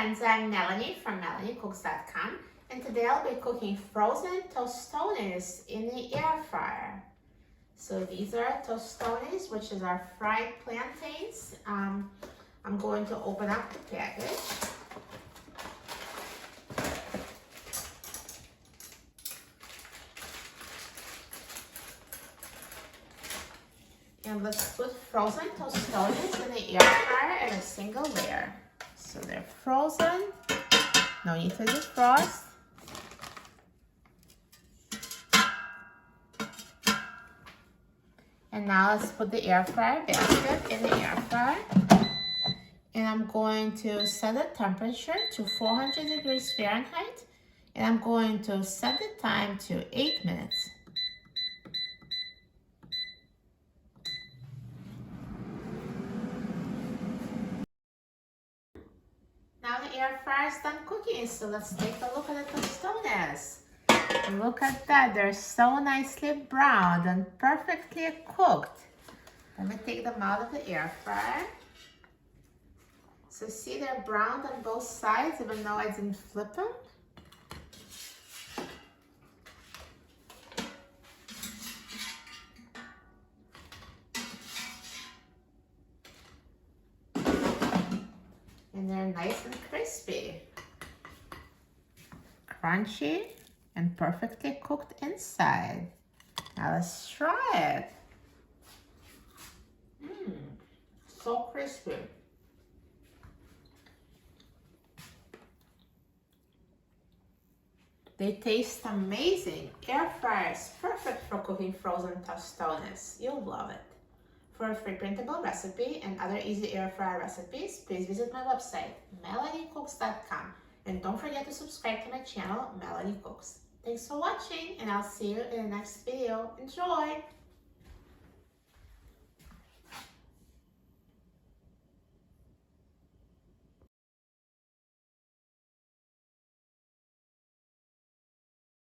friends, I'm Melanie from MelanieCooks.com, and today I'll be cooking frozen tostones in the air fryer. So these are tostones, which is our fried plantains. I'm going to open up the package. And let's put frozen tostones in the air fryer in a single layer. So they're frozen, no need to defrost. And now let's put the air fryer basket in the air fryer. And I'm going to set the temperature to 400 degrees Fahrenheit. And I'm going to set the time to 8 minutes. Now the air fryer is done cooking, so let's take a look at the tostones. Look at that, they're so nicely browned and perfectly cooked. Let me take them out of the air fryer. So see, they're browned on both sides, even though I didn't flip them. And they're nice and crispy, crunchy, and perfectly cooked inside. Now let's try it. So crispy. They taste amazing. Air fryer is perfect for cooking frozen tostones. You'll love it. For a free printable recipe and other easy air fryer recipes, please visit my website, MelanieCooks.com. And don't forget to subscribe to my channel, Melanie Cooks. Thanks for watching, and I'll see you in the next video. Enjoy!